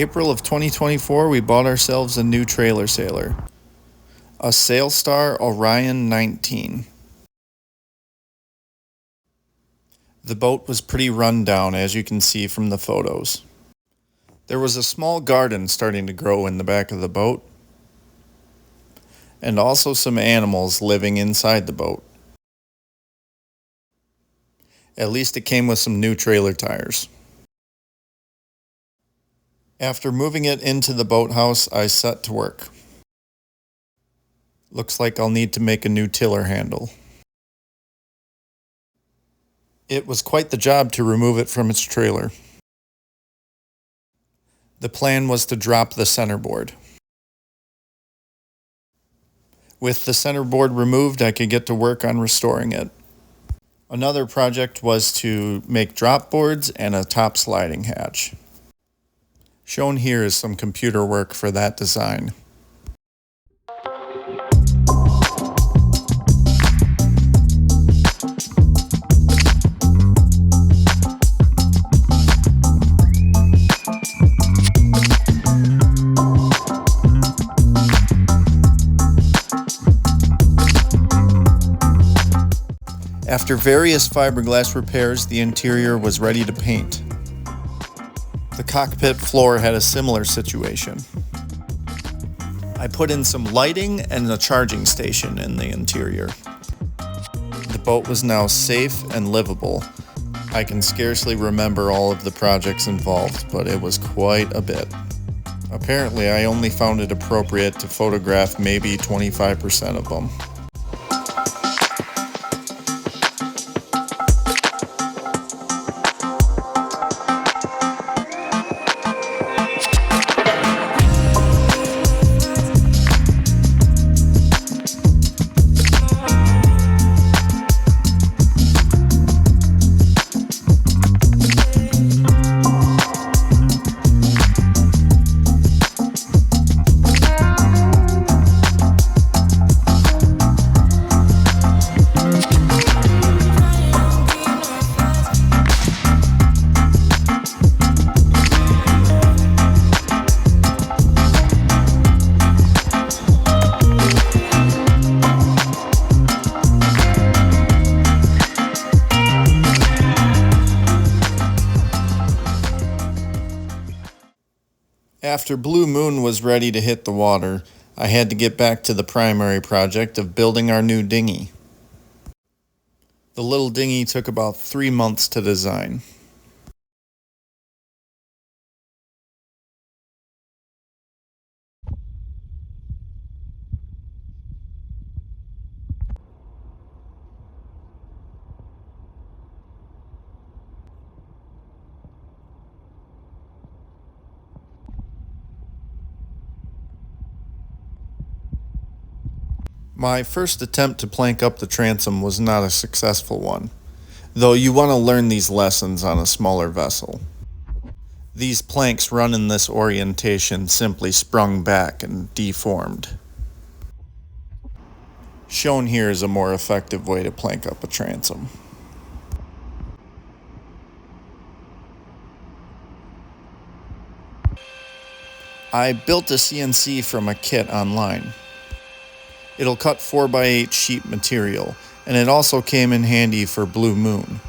April of 2024, we bought ourselves a new trailer sailor, a Sailstar Orion 19. The boat was pretty run down, as you can see from the photos. There was a small garden starting to grow in the back of the boat, and also some animals living inside the boat. At least it came with some new trailer tires. After moving it into the boathouse, I set to work. Looks like I'll need to make a new tiller handle. It was quite the job to remove it from its trailer. The plan was to drop the centerboard. With the centerboard removed, I could get to work on restoring it. Another project was to make drop boards and a top sliding hatch. Shown here is some computer work for that design. After various fiberglass repairs, the interior was ready to paint. The cockpit floor had a similar situation. I put in some lighting and a charging station in the interior. The boat was now safe and livable. I can scarcely remember all of the projects involved, but it was quite a bit. Apparently, I only found it appropriate to photograph maybe 25% of them. After Blue Moon was ready to hit the water, I had to get back to the primary project of building our new dinghy. The little dinghy took about 3 months to design. My first attempt to plank up the transom was not a successful one, though you want to learn these lessons on a smaller vessel. These planks run in this orientation simply sprung back and deformed. Shown here is a more effective way to plank up a transom. I built a CNC from a kit online. It'll cut 4x8 sheet material, and it also came in handy for Blue Moon.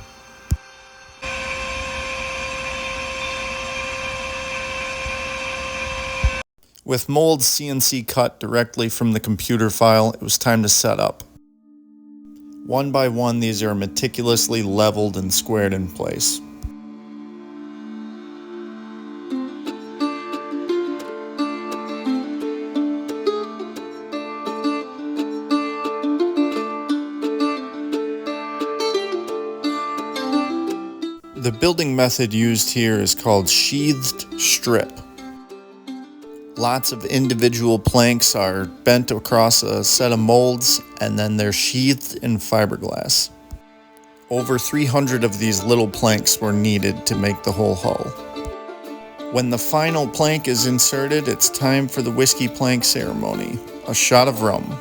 With molds CNC cut directly from the computer file, it was time to set up. One by one, these are meticulously leveled and squared in place. The building method used here is called sheathed strip. Lots of individual planks are bent across a set of molds, and then they're sheathed in fiberglass. Over 300 of these little planks were needed to make the whole hull. When the final plank is inserted, it's time for the whiskey plank ceremony, a shot of rum.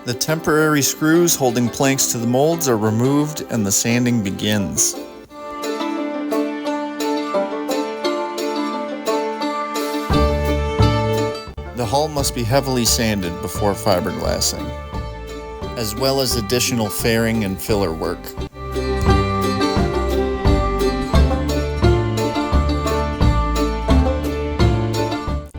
The temporary screws holding planks to the molds are removed and the sanding begins. The hull must be heavily sanded before fiberglassing, as well as additional fairing and filler work.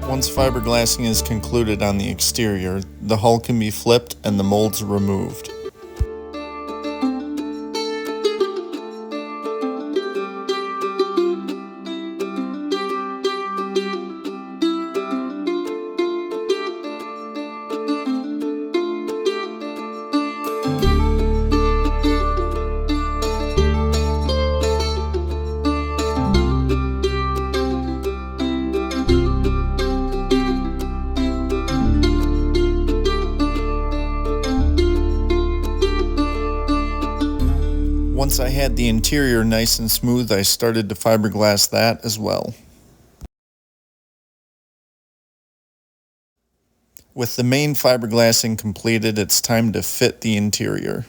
Once fiberglassing is concluded on the exterior, the hull can be flipped and the molds removed. Once I had the interior nice and smooth, I started to fiberglass that as well. With the main fiberglassing completed, it's time to fit the interior.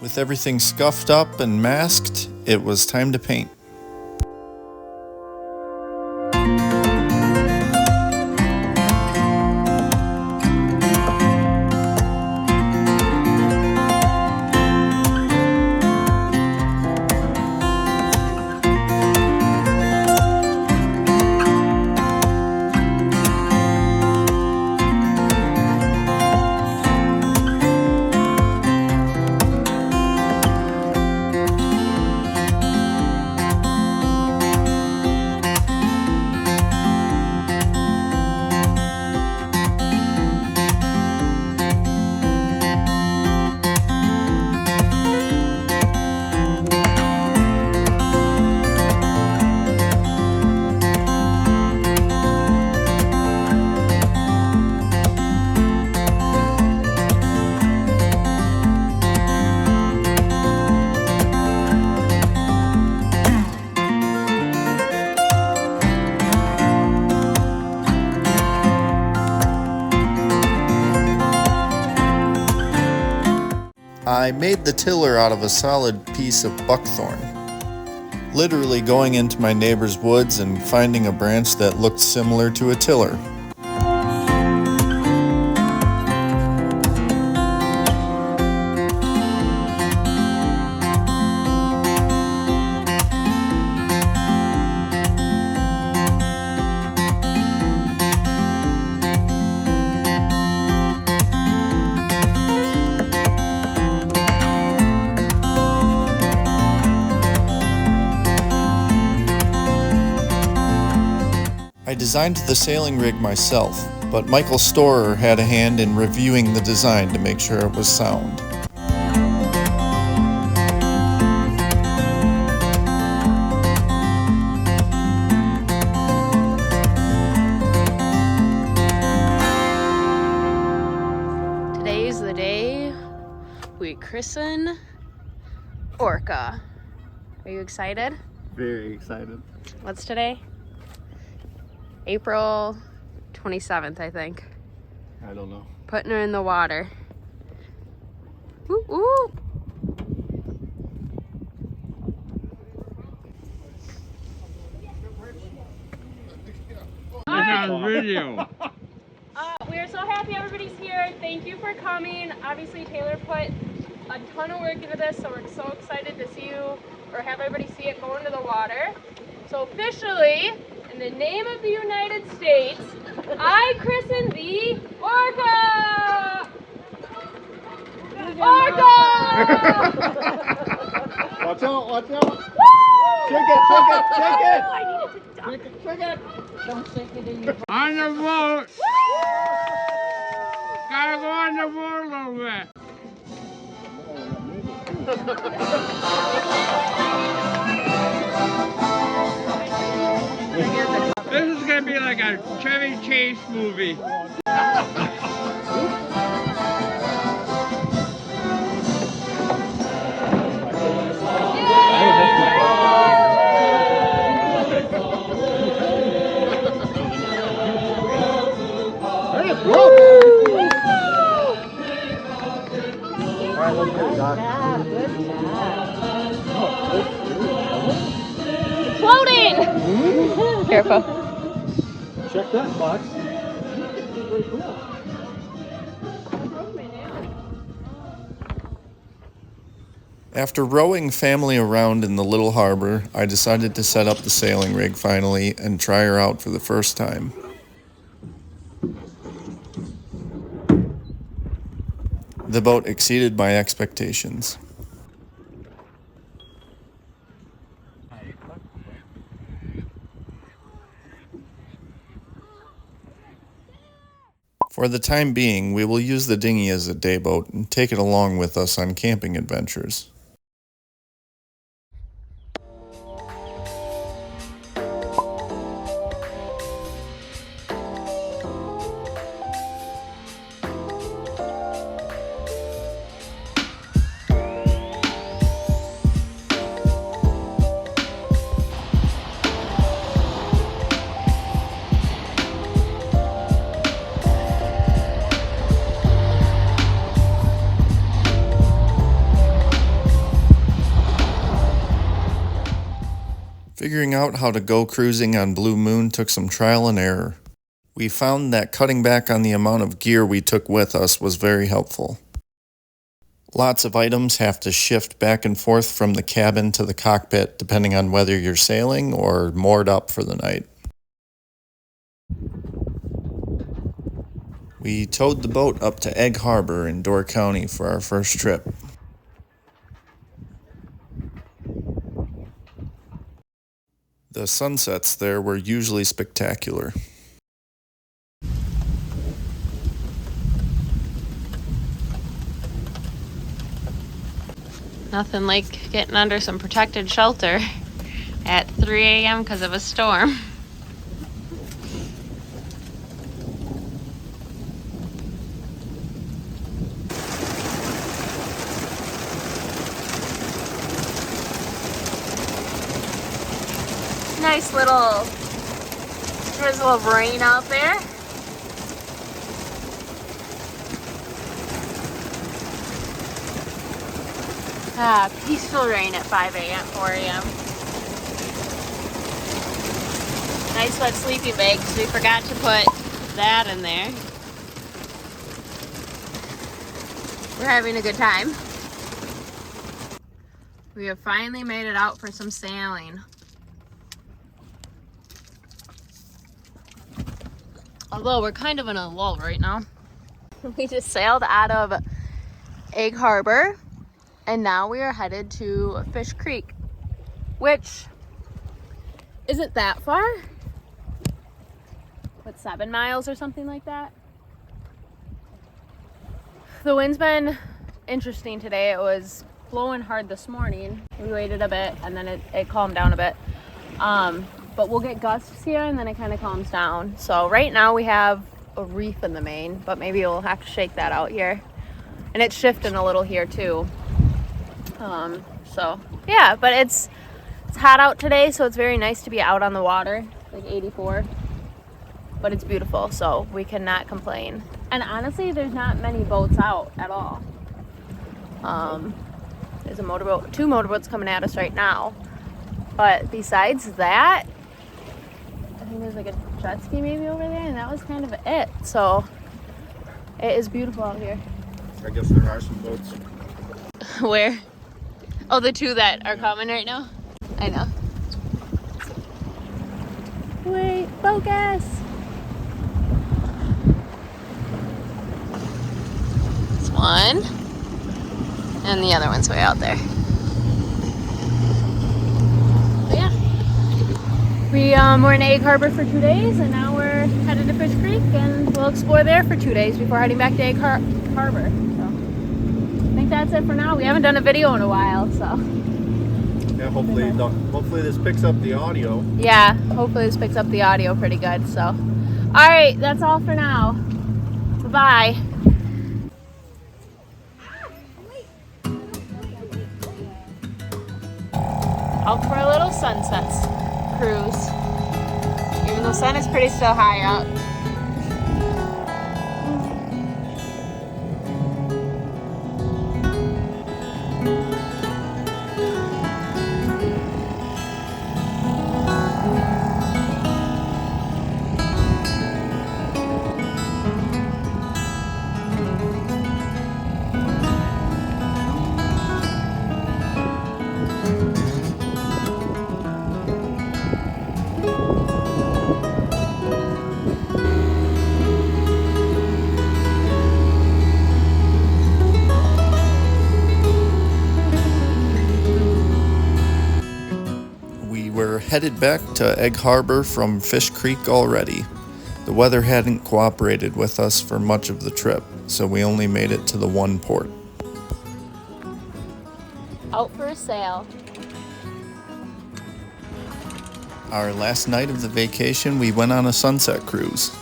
With everything scuffed up and masked, it was time to paint. I made the tiller out of a solid piece of buckthorn. Literally going into my neighbor's woods and finding a branch that looked similar to a tiller. I designed the sailing rig myself, but Michael Storer had a hand in reviewing the design to make sure it was sound. Today's the day we christen Orca. Are you excited? Very excited. What's today? April 27th, I think. I don't know. Putting her in the water. Woo woo! on video. We are so happy everybody's here. Thank you for coming. Obviously, Taylor put a ton of work into this, so we're so excited to see you, or have everybody see it go into the water. So officially, in the name of the United States, I christen the Orca! Orca! Watch out, watch out. Woo! Shake it, shake it, shake it. I needed to duck. Shake it, shake it. Don't shake it in your On the boat. Woo! Gotta go on the boat a little bit. This is gonna be like a Chevy Chase movie. Floating! Careful. Check that box. Very cool. After rowing family around in the little harbor, I decided to set up the sailing rig finally and try her out for the first time. The boat exceeded my expectations. For the time being, we will use the dinghy as a day boat and take it along with us on camping adventures. Figuring out how to go cruising on Blue Moon took some trial and error. We found that cutting back on the amount of gear we took with us was very helpful. Lots of items have to shift back and forth from the cabin to the cockpit depending on whether you're sailing or moored up for the night. We towed the boat up to Egg Harbor in Door County for our first trip. The sunsets there were usually spectacular. Nothing like getting under some protected shelter at 3 a.m. because of a storm. Nice little drizzle of rain out there. Peaceful rain at 5 a.m., 4 a.m. Nice wet sleeping bag, because we forgot to put that in there. We're having a good time. We have finally made it out for some sailing. Although we're kind of in a lull right now. We just sailed out of Egg Harbor and now we are headed to Fish Creek, which isn't that far. What, 7 miles or something like that? The wind's been interesting today. It was blowing hard this morning. We waited a bit and then it calmed down a bit. But we'll get gusts here and then it kind of calms down. So right now we have a reef in the main, but maybe we'll have to shake that out here. And it's shifting a little here too. So yeah, but it's hot out today, so it's very nice to be out on the water, like 84. But it's beautiful, so we cannot complain. And honestly, there's not many boats out at all. There's a motorboat, 2 motorboats coming at us right now. But besides that, I think there's like a jet ski maybe over there, and that was kind of it. So it is beautiful out here. I guess there are some boats. Where? Oh, the two that are coming right now? I know. Wait, focus! It's one. And the other one's way out there. But yeah. We're in Egg Harbor for 2 days, and now we're headed to Fish Creek, and we'll explore there for 2 days before heading back to Egg Harbor. So I think that's it for now. We haven't done a video in a while, so. Yeah, hopefully this picks up the audio. Yeah, hopefully this picks up the audio pretty good. So, all right, that's all for now. Bye-bye. Out for a little sunset cruise. Even though the sun is pretty still high out. We're headed back to Egg Harbor from Fish Creek already. The weather hadn't cooperated with us for much of the trip, so we only made it to the one port. Out for a sail. Our last night of the vacation, we went on a sunset cruise.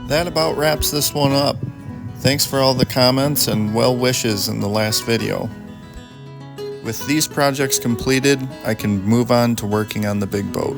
That about wraps this one up. Thanks for all the comments and well wishes in the last video. With these projects completed, I can move on to working on the big boat.